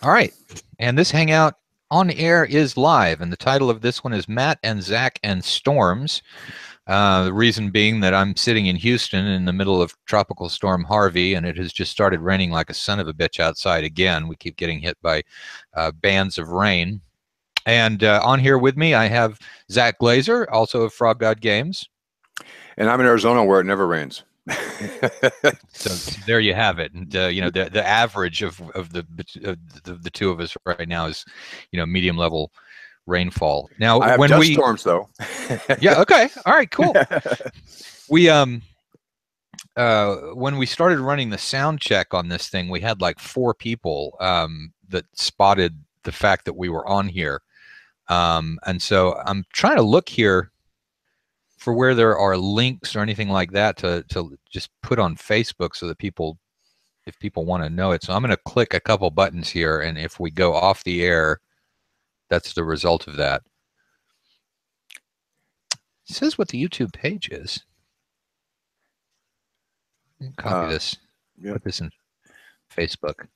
All right. And this hangout on air is live. And the title of this one is Matt and Zach and Storms. The reason being that I'm sitting in Houston in the middle of Tropical Storm Harvey, and it has just started raining like a son of a bitch outside again. We keep getting hit by bands of rain. And on here with me, I have Zach Glazer, also of Frog God Games. And I'm in Arizona where it never rains. So there you have it. And you know, the average of the two of us right now is, you know, medium level rainfall. Now I have when dust storms though. Yeah, okay, all right, cool. We when we started running the sound check on this thing, we had like 4 people that spotted the fact that we were on here, and so I'm trying to look here for where there are links or anything like that to just put on Facebook so that people, if people want to know it. So I'm going to click a couple buttons here, and if we go off the air, that's the result of that. It says what the YouTube page is. Copy this. Yeah. Put this in Facebook.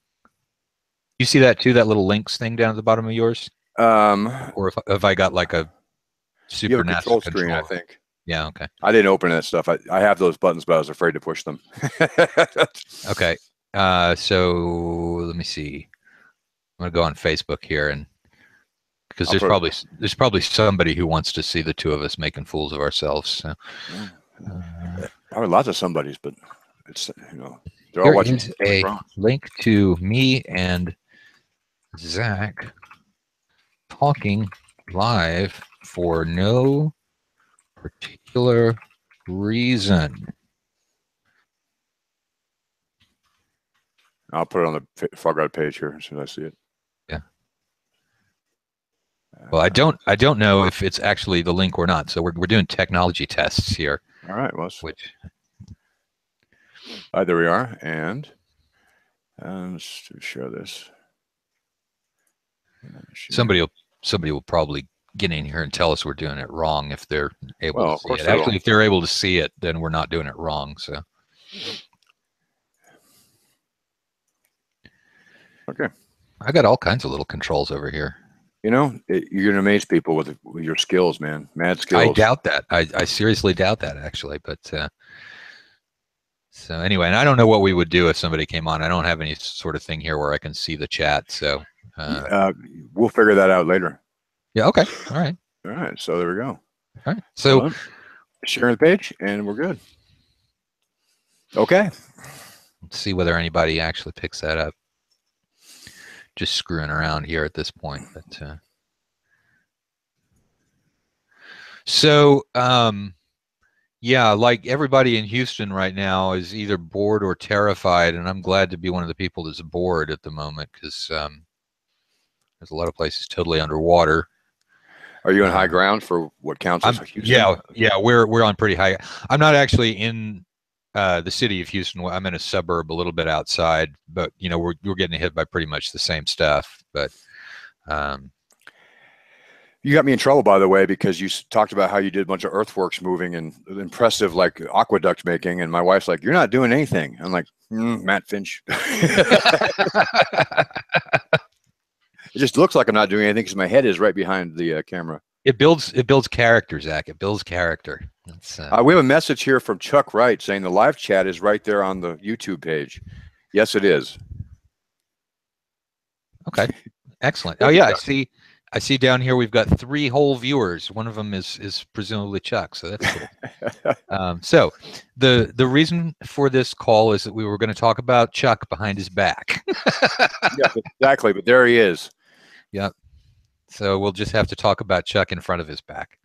You see that too? That little links thing down at the bottom of yours? Or if I got like a super you have a nasty control screen, I think. Yeah, okay. I didn't open that stuff. I have those buttons, but I was afraid to push them. Okay. So let me see. I'm gonna go on Facebook here, and because there's probably somebody who wants to see the two of us making fools of ourselves. So. Probably lots of somebodies, but it's, you know, they're all watching. There is a link to me and Zach talking live for no particular reason. I'll put it on the Frog God page here as soon as I see it. Yeah. Well, I don't know if it's actually the link or not. So we're doing technology tests here. All right. Well, there we are, and let's share this. Somebody will probably get in here and tell us we're doing it wrong if they're able to see it. Actually, if they're able to see it, then we're not doing it wrong. So. Okay. I got all kinds of little controls over here. You know, you're going to amaze people with your skills, man. Mad skills. I doubt that. I seriously doubt that, actually. But so anyway, and I don't know what we would do if somebody came on. I don't have any sort of thing here where I can see the chat. So we'll figure that out later. Yeah. Okay. All right. All right. So there we go. All right. So sharing the page, and we're good. Okay. Let's see whether anybody actually picks that up. Just screwing around here at this point, but so yeah, like everybody in Houston right now is either bored or terrified, and I'm glad to be one of the people that's bored at the moment, because there's a lot of places totally underwater. Are you on high ground for what counts as Houston? Yeah, we're on pretty high. I'm not actually in the city of Houston. I'm in a suburb a little bit outside, but you know, we're getting hit by pretty much the same stuff. But you got me in trouble, by the way, because you talked about how you did a bunch of earthworks moving and impressive, like aqueduct making, and my wife's like, "You're not doing anything." I'm like, Matt Finch. It just looks like I'm not doing anything because my head is right behind the camera. It builds character, Zach. It builds character. We have a message here from Chuck Wright saying the live chat is right there on the YouTube page. Yes, it is. Okay, excellent. Oh yeah, I see down here we've got 3 whole viewers. One of them is presumably Chuck, so that's cool. So the reason for this call is that we were going to talk about Chuck behind his back. Yeah, exactly. But there he is. Yep. So we'll just have to talk about Chuck in front of his back.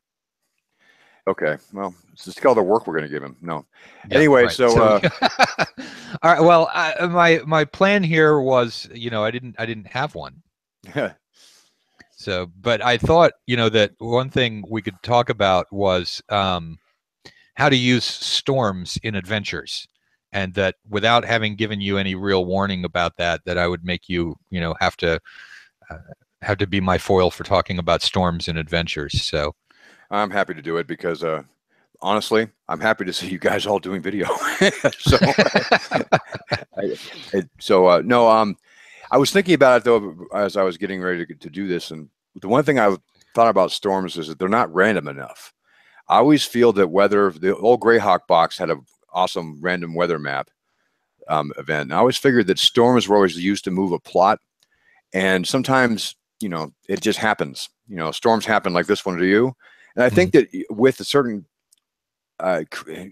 Okay. Well, it's just all the work we're going to give him. No. Yeah, anyway, right. So all right. Well, my plan here was, you know, I didn't have one. So, but I thought, you know, that one thing we could talk about was how to use storms in adventures, and that without having given you any real warning about that I would make you, you know, have to be my foil for talking about storms in adventures. So I'm happy to do it because honestly, I'm happy to see you guys all doing video. I was thinking about it though as I was getting ready to do this, and the one thing I thought about storms is that they're not random enough. I always feel that weather, the old Greyhawk box had an awesome random weather map event. And I always figured that storms were always used to move a plot, and sometimes it just happens. Storms happen like this one to you, and I think that with a certain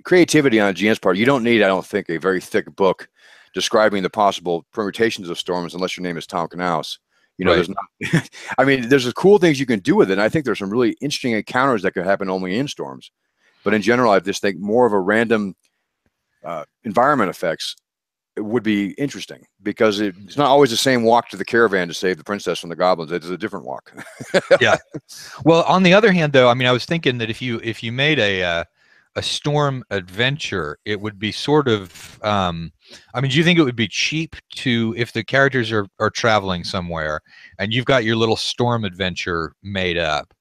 creativity on a GM's part, you don't need, I don't think, a very thick book describing the possible permutations of storms unless your name is Tom Knaus. There's not. I mean, there's cool things you can do with it. And I think there's some really interesting encounters that could happen only in storms. But in general, I just think more of a random environment effects would be interesting, because it's not always the same walk to the caravan to save the princess from the goblins. It's a different walk. Yeah. Well, on the other hand, though, I mean, I was thinking that if you made a storm adventure, it would be sort of, I mean, do you think it would be cheap to, if the characters are traveling somewhere and you've got your little storm adventure made up,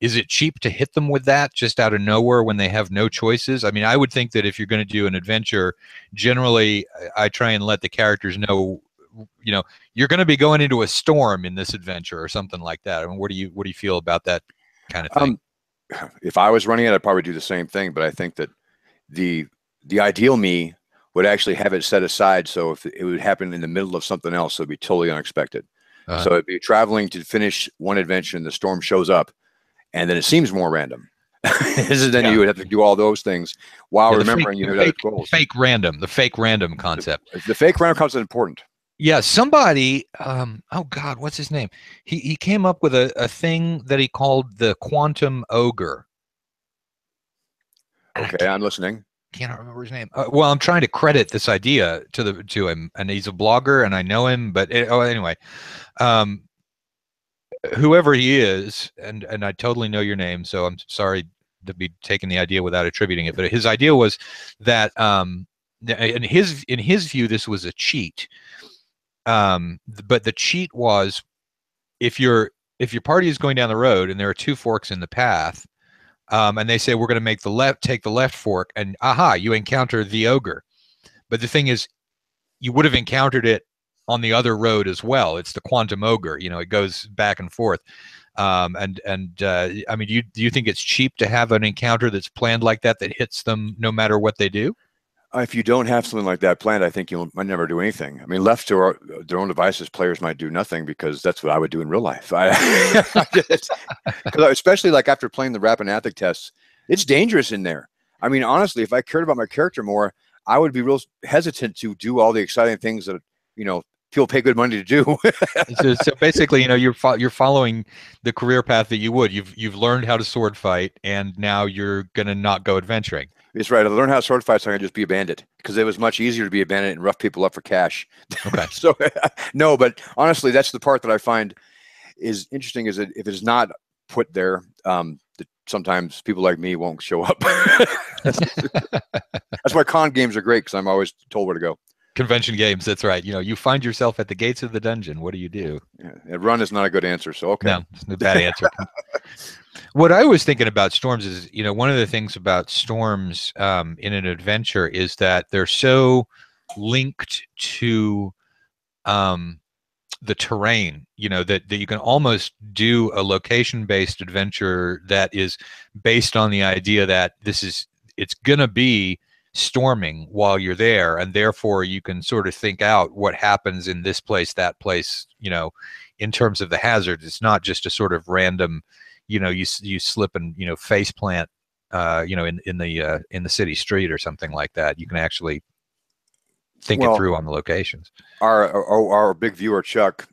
is it cheap to hit them with that just out of nowhere when they have no choices? I mean, I would think that if you're going to do an adventure, generally I try and let the characters know, you're going to be going into a storm in this adventure or something like that. I mean, what do you feel about that kind of thing? If I was running it, I'd probably do the same thing, but I think that the ideal me would actually have it set aside so if it would happen in the middle of something else, so it'd be totally unexpected. So it'd be traveling to finish one adventure and the storm shows up, and then it seems more random. Then you would have to do all those things while remembering you had other goals. The fake random concept. The fake random concept is important. Yeah, somebody, oh God, what's his name? He came up with a thing that he called the quantum ogre. Okay, I'm listening. Can't remember his name. Well, I'm trying to credit this idea to him, and he's a blogger, and I know him. But anyway, whoever he is, and I totally know your name, so I'm sorry to be taking the idea without attributing it. But his idea was that, in his view, this was a cheat. But the cheat was, if your party is going down the road and there are two forks in the path, and they say we're going to take the left fork, and aha, you encounter the ogre. But the thing is, you would have encountered it on the other road as well. It's the quantum ogre. It goes back and forth. I mean, do you think it's cheap to have an encounter that's planned like that hits them no matter what they do? If you don't have something like that planned, I think you might never do anything. I mean, left to their own devices, players might do nothing, because that's what I would do in real life. Especially like after playing the Rapid tests, it's dangerous in there. I mean, honestly, if I cared about my character more, I would be real hesitant to do all the exciting things that people pay good money to do. so basically, you're following the career path that you would. You've learned how to sword fight, and now you're gonna not go adventuring. It's right. I learned how to sword fight, so I can just be a bandit, because it was much easier to be a bandit and rough people up for cash. Okay. So no, but honestly, that's the part that I find is interesting, is that if it's not put there, that sometimes people like me won't show up. That's why con games are great, because I'm always told where to go. Convention games, that's right. You find yourself at the gates of the dungeon. What do you do? Yeah, run is not a good answer, so okay. No, it's a bad answer. What I was thinking about storms is, one of the things about storms in an adventure is that they're so linked to the terrain, that you can almost do a location-based adventure that is based on the idea that it's going to be storming while you're there, and therefore you can sort of think out what happens in this place, that place, in terms of the hazards. It's not just a sort of random, you slip and face plant, in the city street or something like that. You can actually think it through on the locations. Our big viewer Chuck,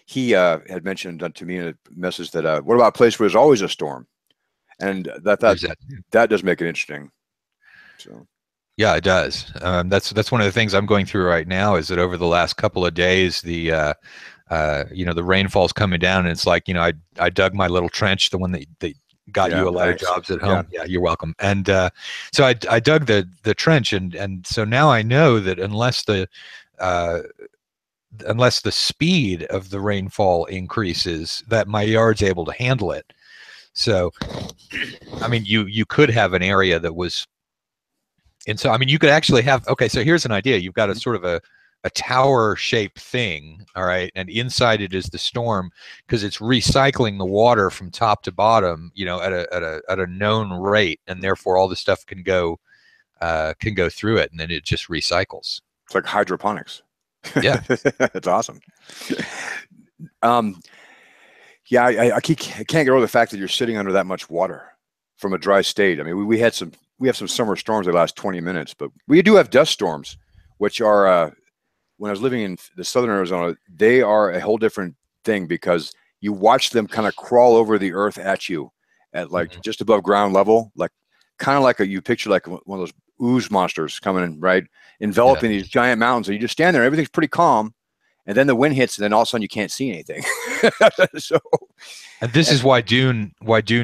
he had mentioned to me in a message that what about a place where there's always a storm, and that does make it interesting. So. Yeah, it does. That's one of the things I'm going through right now, is that over the last couple of days, the rainfall's coming down, and it's like, I dug my little trench, the one that got you a lot of jobs at home. Yeah, you're welcome. And so I dug the trench, and so now I know that unless the speed of the rainfall increases, that my yard's able to handle it. So, I mean, you could have an area that was. And so, I mean, you could actually have, okay, so here's an idea. You've got a sort of a tower shaped thing, all right, and inside it is the storm, because it's recycling the water from top to bottom, you know, at a known rate, and therefore all the stuff can go through it, and then it just recycles. It's like hydroponics. Yeah. It's awesome. Yeah, I can't get over the fact that you're sitting under that much water from a dry state. I mean, we have some summer storms that last 20 minutes, but we do have dust storms, which are when I was living in the southern Arizona, they are a whole different thing, because you watch them kind of crawl over the earth at you at like just above ground level, like kind of like you picture like one of those ooze monsters coming in, right, enveloping these giant mountains, and you just stand there, everything's pretty calm. And then the wind hits, and then all of a sudden you can't see anything. And this is why Dune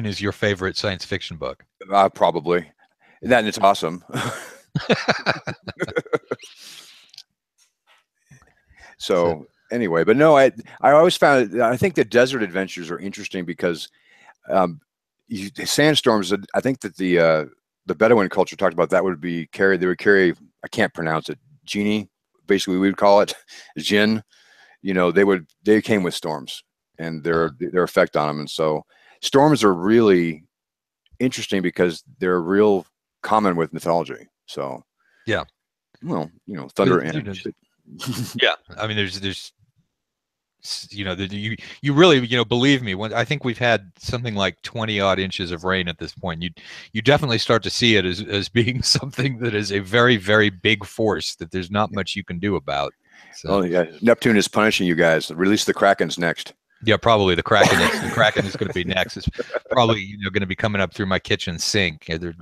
is your favorite science fiction book. Probably. And it's awesome. So anyway, but no, I always found, I think the desert adventures are interesting because sandstorms, I think that the Bedouin culture talked about that would be carried, they would carry, I can't pronounce it, genie, basically we would call it jinn. You know, they came with storms and their effect on them. And so storms are really interesting because they're real common with mythology. So yeah, well, you know, thunder and yeah, I mean, there's you know, you really, you know, believe me, when I think we've had something like 20 odd inches of rain at this point, you definitely start to see it as being something that is a very, very big force that there's not much you can do about. So, oh yeah, Neptune is punishing you guys. Release the Krakens next. Yeah, probably the Kraken. The Kraken is going to be next. It's probably, you know, going to be coming up through my kitchen sink. Their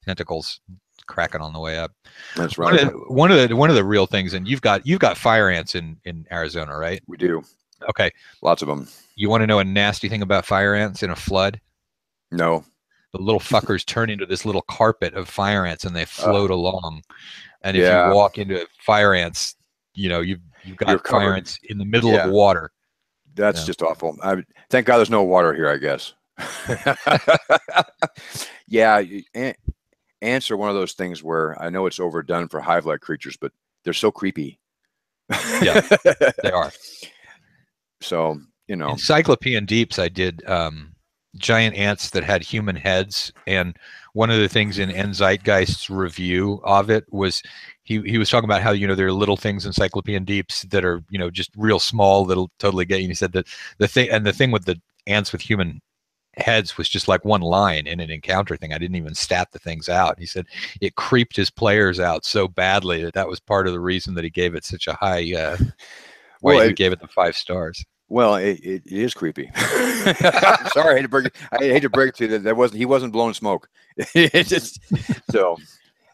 tentacles cracking on the way up. That's right. One of the real things, and you've got fire ants in Arizona, right? We do. Okay. Lots of them. You want to know a nasty thing about fire ants in a flood? No. The little fuckers turn into this little carpet of fire ants, and they float along. And if you walk into fire ants, you know, you've got fire ants in the middle of water. That's just awful. Thank God there's no water here, I guess. Yeah, ants are one of those things where I know it's overdone for hive-like creatures, but they're so creepy. Yeah, they are. So, you know. In Cyclopean Deeps, I did giant ants that had human heads, and one of the things in Zeitgeist's review of it was he was talking about how, you know, there are little things in Cyclopean Deeps that are, you know, just real small that'll totally get you. And he said that the thing with the ants with human heads was just like one line in an encounter thing. I didn't even stat the things out. He said it creeped his players out so badly that was part of the reason that he gave it such a high he gave it the 5 stars. Well, it is creepy. Sorry, I hate to break it to you that he wasn't blowing smoke. It's just, so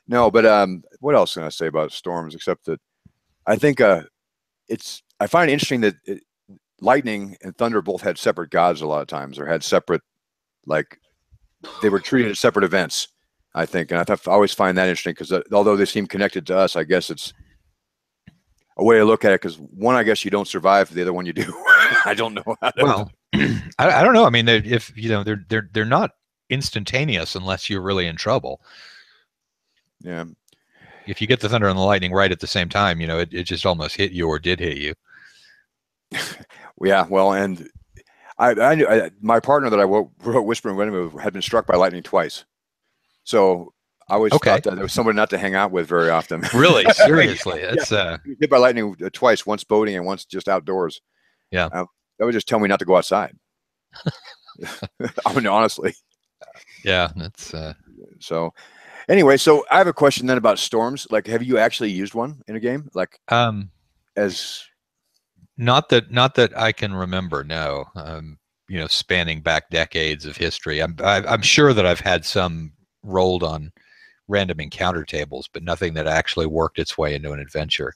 no, but what else can I say about storms except that I think I find it interesting that lightning and thunder both had separate gods a lot of times, or had separate, like, they were treated as separate events, I think, and I always find that interesting because although they seem connected to us, I guess it's a way to look at it, because one, I guess you don't survive, the other one you do. I don't know. Well, I don't know. I mean, if you know, they're not instantaneous unless you're really in trouble. Yeah. If you get the thunder and the lightning right at the same time, you know, it just almost hit you or did hit you. Yeah. Well, and I knew my partner that I wrote Whispering Wind with had been struck by lightning twice. So I always thought that there was somebody not to hang out with very often. Really? Seriously? It's hit by lightning twice, once boating and once just outdoors. Yeah. That would just tell me not to go outside. I mean, honestly. Yeah, that's so anyway, so I have a question then about storms. Like, have you actually used one in a game? Like, as not that I can remember, no. You know, spanning back decades of history. I'm sure that I've had some rolled on random encounter tables, but nothing that actually worked its way into an adventure.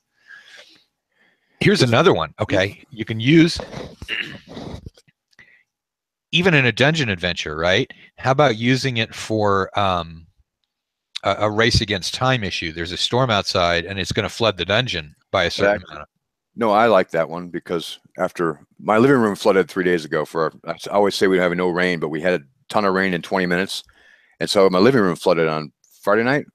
Here's another one. Okay, you can use even in a dungeon adventure, right? How about using it for a race against time issue? There's a storm outside, and it's going to flood the dungeon by a certain amount. No, I like that one because after my living room flooded 3 days ago. I always say we have no rain, but we had a ton of rain in 20 minutes, and so my living room flooded on Friday night,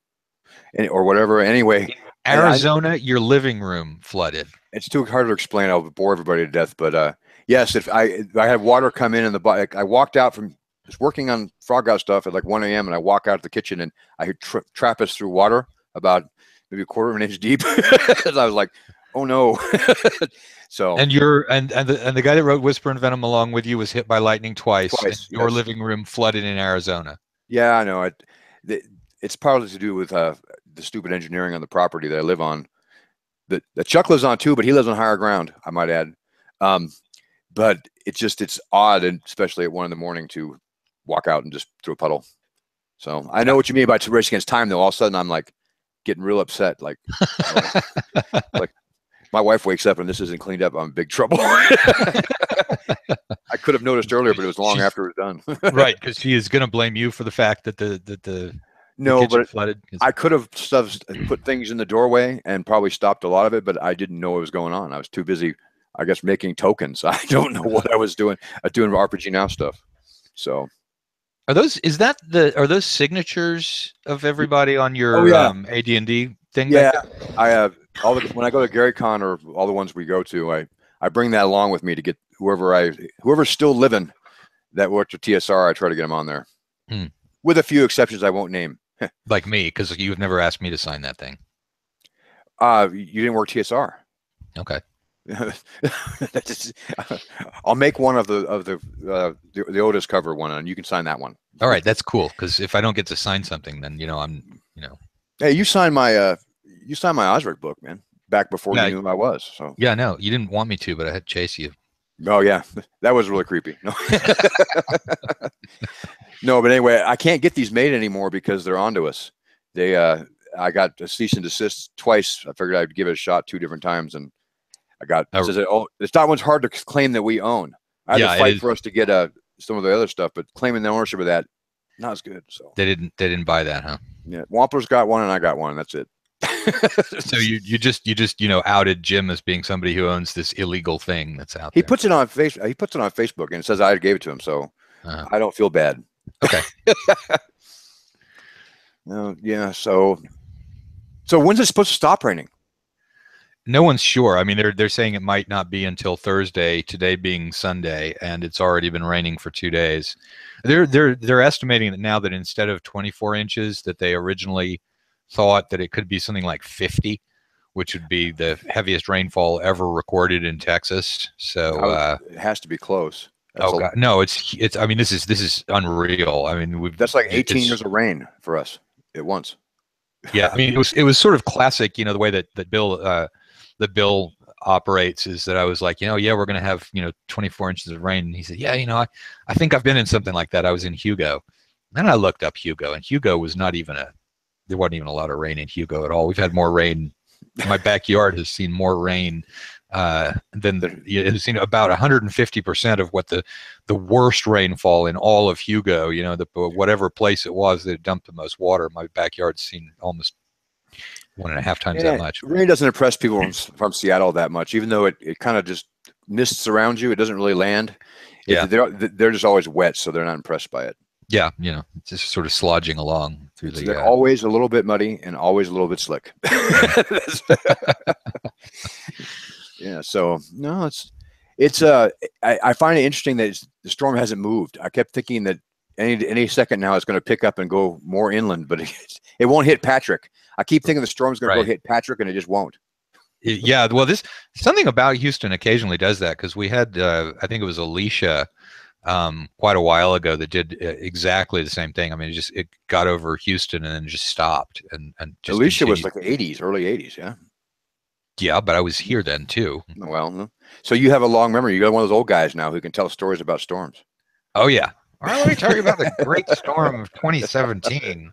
or whatever. Anyway, Arizona, your living room flooded. It's too hard to explain. I'll bore everybody to death. But yes, if I had water come in the I walked out from just working on frog out stuff at like 1 a.m. and I walk out to the kitchen and I hear Trappist through water about maybe a quarter of an inch deep. I was like, oh no. So and the guy that wrote Whisper and Venom along with you was hit by lightning twice. Your living room flooded in Arizona. Yeah, I know. It's partly to do with the stupid engineering on the property that I live on. The Chuck lives on too, but he lives on higher ground, I might add. But it's odd, and especially at 1 in the morning, to walk out and just through a puddle. So I know what you mean by racing against time, though. All of a sudden, I'm like getting real upset. Like, like my wife wakes up and this isn't cleaned up. I'm in big trouble. I could have noticed earlier, but it was long after it was done. Right, because she is going to blame you for the fact that the no, but flooded. I could have put things in the doorway and probably stopped a lot of it, but I didn't know what was going on. I was too busy, I guess, making tokens. I don't know what I was doing. Doing RPG Now stuff. So, are those signatures of everybody on your AD&D thing? Yeah, I have when I go to GaryCon or all the ones we go to, I bring that along with me to get whoever's still living that worked at TSR. I try to get them on there, with a few exceptions I won't name. Like me, because you've never asked me to sign that thing. You didn't work TSR. Okay. I'll make one of the Otis cover one, and you can sign that one. All right, that's cool. Because if I don't get to sign something, then Hey, you signed my Osric book, man, back before you knew who I was. So yeah, no, you didn't want me to, but I had to chase you. Oh yeah, that was really creepy. No. No, but anyway, I can't get these made anymore because they're onto us. I got a cease and desist twice. I figured I'd give it a shot 2 different times, and I got it's not one's hard to claim that we own. I had to fight for us to get some of the other stuff, but claiming the ownership of that, not as good. So they didn't buy that, huh? Yeah, Wampler's got one and I got one. And that's it. So you just outed Jim as being somebody who owns this illegal thing that's out there. He puts it on Facebook and it says I gave it to him, so I don't feel bad. Okay. Yeah. So when's it supposed to stop raining? No one's sure. I mean, they're saying it might not be until Thursday, today being Sunday, and it's already been raining for 2 days. They're estimating that now that instead of 24 inches that they originally thought, that it could be something like 50, which would be the heaviest rainfall ever recorded in Texas. So it has to be close. God, no, it's. I mean, this is unreal. I mean, that's like 18 years of rain for us at once. Yeah, I mean, it was sort of classic. The way that Bill operates is that I was like, we're going to have 24 inches of rain, and he said, I think I've been in something like that. I was in Hugo, then I looked up Hugo, and Hugo was there wasn't even a lot of rain in Hugo at all. We've had more rain. My backyard has seen more rain than it's seen about 150% of what the worst rainfall in all of Hugo. Whatever place it was that dumped the most water, my backyard's seen almost 1.5 times that much. It really doesn't impress people from Seattle that much, even though it kind of just mists around you. It doesn't really land. Yeah, they're just always wet, so they're not impressed by it. Yeah, it's just sort of slodging along through the. They're always a little bit muddy and always a little bit slick. Yeah. So no, it's I find it interesting that the storm hasn't moved. I kept thinking that any second now it's going to pick up and go more inland, but it won't hit Patrick. I keep thinking the storm's going to go hit Patrick, and it just won't. Yeah, well, something about Houston occasionally does that, because we had I think it was Alicia quite a while ago that did exactly the same thing. I mean, it got over Houston and then just stopped and just Alicia continued. was like the 80s, early 80s, yeah. Yeah, but I was here then too. Well, so you have a long memory. You got one of those old guys now who can tell stories about storms. Oh yeah. All right, let me tell you about the great storm of 2017.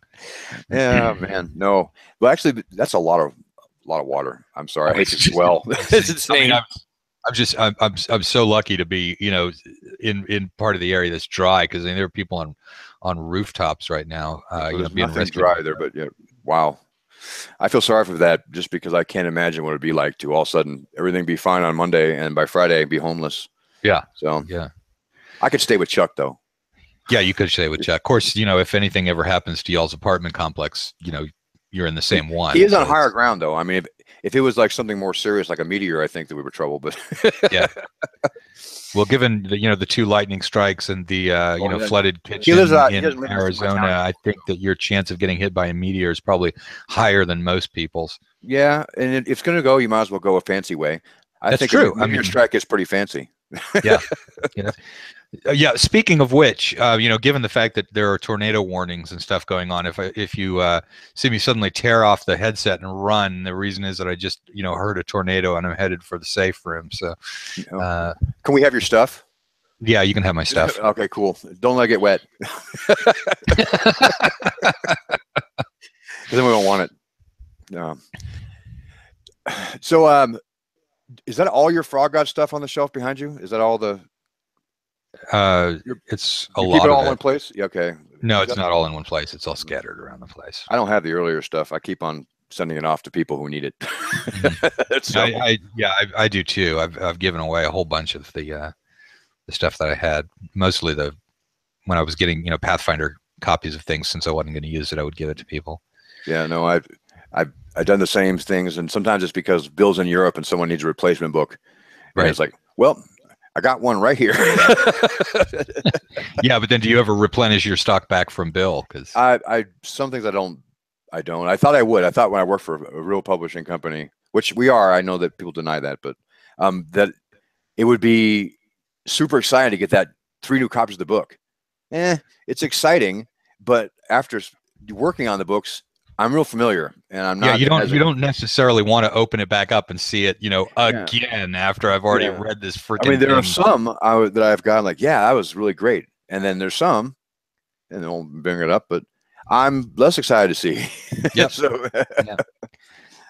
Yeah, man. No, well, actually, that's a lot of water. I'm sorry, I hate to dwell. It's insane. I mean, I'm so lucky to be in part of the area that's dry, because there are people on rooftops right now. There's nothing dry there, but yeah, wow. I feel sorry for that, just because I can't imagine what it'd be like to all of a sudden everything be fine on Monday and by Friday be homeless. Yeah. So yeah, I could stay with Chuck though. Yeah, you could stay with Chuck. Of course, if anything ever happens to y'all's apartment complex, you're in the same one. He is on So higher ground, though. I mean, if it was like something more serious, like a meteor, I think that we were trouble. But yeah. Well, given the, the 2 lightning strikes and the yeah. flooded He kitchen lives out. He in doesn't live in my Arizona, town. I think that your chance of getting hit by a meteor is probably higher than most people's. Yeah, and if it's going to go, you might as well go a fancy way. I That's think true. a meteor strike is pretty fancy. Yeah. Yeah. Yeah. Speaking of which, given the fact that there are tornado warnings and stuff going on, if you see me suddenly tear off the headset and run, the reason is that I just heard a tornado and I'm headed for the safe room. So, Can we have your stuff? Yeah, you can have my stuff. Okay, cool. Don't let it get wet. Then we don't want it. So, is that all your Frog God stuff on the shelf behind you? Is that all the? It's a you lot keep it of all it. in place. Yeah, okay. No, it's not all in one place. It's all scattered around the place. I don't have the earlier stuff. I keep on sending it off to people who need it. So, I do too. I've given away a whole bunch of the stuff that I had. Mostly when I was getting Pathfinder copies of things, since I wasn't going to use it, I would give it to people. Yeah, no, I've done the same things, and sometimes it's because Bill's in Europe and someone needs a replacement book. Right. And it's like, well, I got one right here. Yeah, but then do you ever replenish your stock back from Bill? Because I some things I don't. I thought I would. I thought when I worked for a real publishing company, which we are, I know that people deny that, but that it would be super exciting to get that 3 new copies of the book. It's exciting, but after working on the books, I'm real familiar, and I'm not. Yeah, you don't necessarily want to open it back up and see it, again after I've already read this freaking. I mean, there are some that I've gotten like, yeah, that was really great, and then there's some, and they won't bring it up, but I'm less excited to see. Yeah. So, yeah.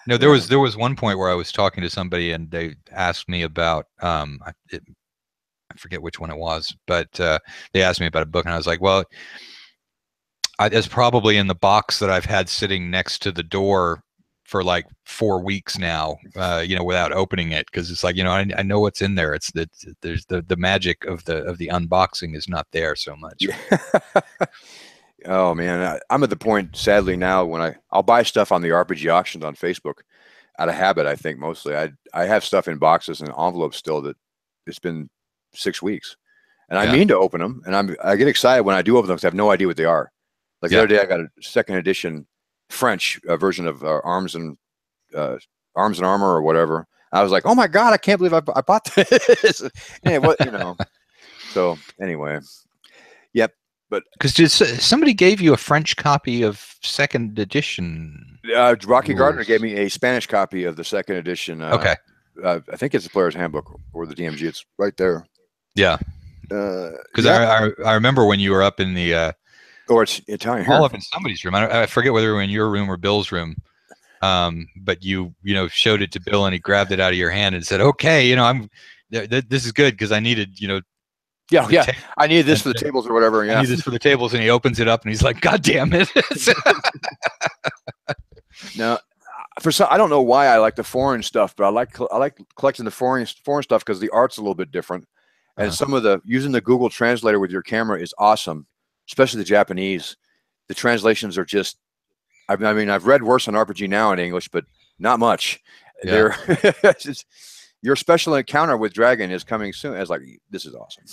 No, there was one point where I was talking to somebody and they asked me about I forget which one it was, but they asked me about a book, and I was like, well. It's probably in the box that I've had sitting next to the door for like 4 weeks now, without opening it, because it's like, I know what's in there. It's that there's the magic of the unboxing is not there so much. Oh man, I'm at the point, sadly, now when I'll buy stuff on the RPG auctions on Facebook out of habit. I think mostly I have stuff in boxes and envelopes still that it's been 6 weeks, and I mean to open them, and I get excited when I do open them because I have no idea what they are. Like the other day, I got a 2nd edition French version of Arms and Armor or whatever. I was like, oh my god, I can't believe I bought this. So anyway, yep. But because somebody gave you a French copy of 2nd edition? Rocky Gardner gave me a Spanish copy of the 2nd edition. Okay. I think it's the Player's Handbook or the DMG. It's right there. Yeah. Because I remember when you were up in the. Or it's Italian. All up in somebody's room. I forget whether we were in your room or Bill's room. But you showed it to Bill and he grabbed it out of your hand and said, "Okay, this is good because I needed, yeah, I needed this for the tables or whatever. Yeah, I need this for the tables." And he opens it up and he's like, "God damn it!" Now, I don't know why I like the foreign stuff, but I like collecting the foreign stuff because the art's a little bit different, and some of using the Google Translator with your camera is awesome. Especially the Japanese, the translations are just. I mean, I've read worse on RPG now in English, but not much. Yeah. Your special encounter with Dragon is coming soon. I was like, this is awesome.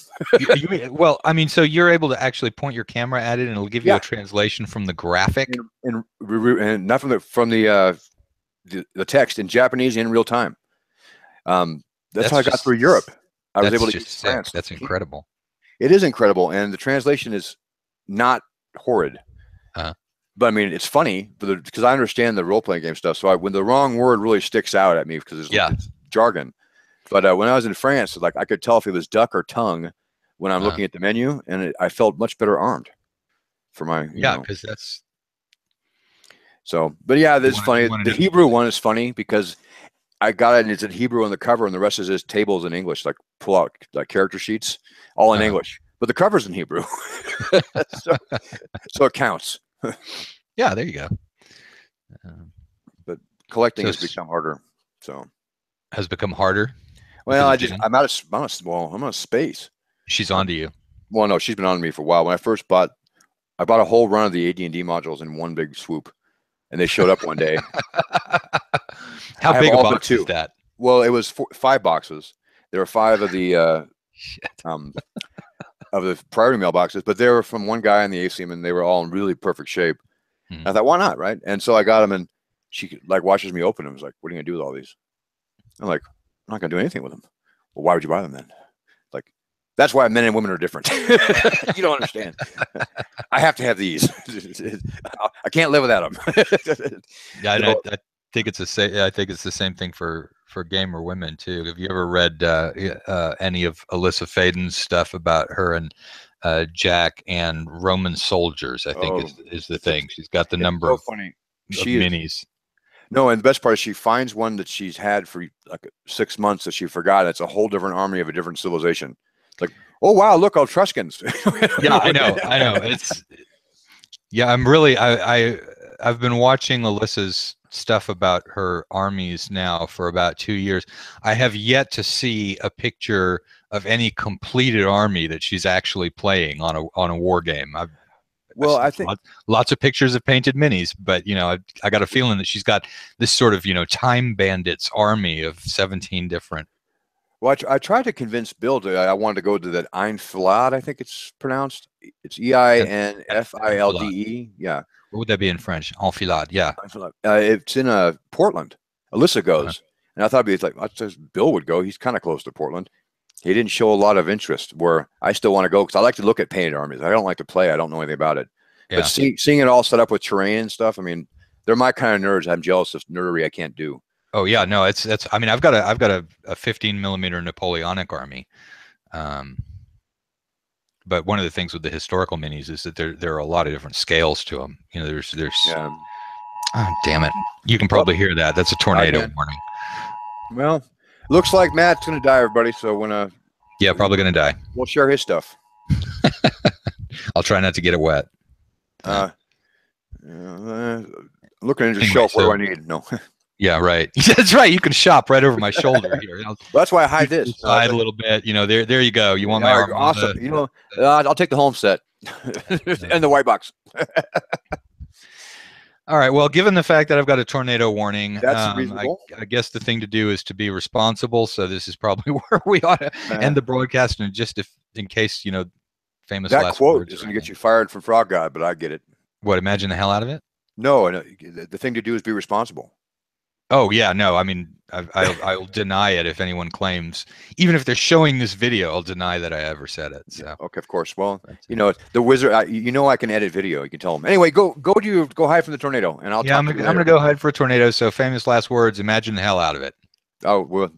Well, I mean, so you're able to actually point your camera at it, and it'll give you a translation from the graphic, and not from the text in Japanese in real time. That's how I got through Europe. I was able to use France. That's incredible. It is incredible, and the translation is not horrid. But I mean, it's funny because I understand the role-playing game stuff. So when the wrong word really sticks out at me because it's jargon. But when I was in France, like I could tell if it was duck or tongue when I'm looking at the menu, and I felt much better armed for my because that's. So, but yeah, this is funny. The Hebrew one is funny because I got it and it's in Hebrew on the cover, and the rest is just tables in English, like pull out like character sheets, all in English. But the cover's in Hebrew, so it counts. Yeah, there you go. But collecting has become harder. So has become harder. Well, I'm out of space. She's onto you. Well, no, she's been on me for a while. When I first I bought a whole run of the AD&D modules in one big swoop. and they showed up one day. How big a box is that? Well, it was 5 boxes. There were 5 of the priority mail boxes, but they were from one guy in the ACM, and they were all in really perfect shape. I thought, why not, right? And so I got them, and she like watches me open them. Was like, what are you gonna do with all these? I'm like, I'm not gonna do anything with them. Well, why would you buy them then? Like, that's why men and women are different. You don't understand. I have to have these. I can't live without them. Yeah, I think it's the same. I think it's the same thing for gamer women too. Have you ever read any of Alyssa Faden's stuff about her and Jack and Roman soldiers? I think is the thing. She's got the number so of, funny. Of minis. No, and the best part is she finds one that she's had for like 6 months that she forgot. It's a whole different army of a different civilization. It's like, oh wow, look, Etruscans. Yeah, I know. It's I'm really I've been watching Alyssa's stuff about her armies now for about 2 years. I have yet to see a picture of any completed army that she's actually playing on a war game. I think lots of pictures of painted minis, but I got a feeling that she's got this sort of time bandits army of 17 different. Well, I tried to convince Bill I wanted to go to that Enfilade, I think it's pronounced. It's EINFILDE. Yeah. What would that be in French? Enfilade. Yeah. It's in Portland. Alyssa goes, and I thought it'd be like Bill would go. He's kind of close to Portland. He didn't show a lot of interest, where I still want to go because I like to look at painted armies. I don't like to play. I don't know anything about it. Yeah. But seeing it all set up with terrain and stuff, I mean, they're my kind of nerds. I'm jealous of nerdery I can't do. Oh yeah, no, it's I mean, I've got a 15 millimeter Napoleonic army, but one of the things with the historical minis is that there are a lot of different scales to them. There's oh damn it, you can probably hear that. That's a tornado warning. Well, looks like Matt's gonna die, everybody. So when probably gonna die. We'll share his stuff. I'll try not to get it wet. Looking into the shelf. What do I need? No. Yeah, right. That's right. You can shop right over my shoulder here. That's why I hide this. Slide a little bit. There you go. You want my arm? Awesome. I'll take the home set and the white box. All right. Well, given the fact that I've got a tornado warning, that's reasonable. I guess the thing to do is to be responsible. So this is probably where we ought to end the broadcast. And just in case, famous that last quote words is going to get you fired from Frog God, but I get it. What? Imagine the hell out of it? No, the thing to do is be responsible. Oh yeah, no. I mean, I'll deny it if anyone claims, even if they're showing this video, I'll deny that I ever said it. So okay, of course. Well, the wizard. I can edit video. You can tell them. Anyway, go hide from the tornado, and I'll. Yeah, I'm gonna go hide for a tornado. So famous last words. Imagine the hell out of it. Oh well,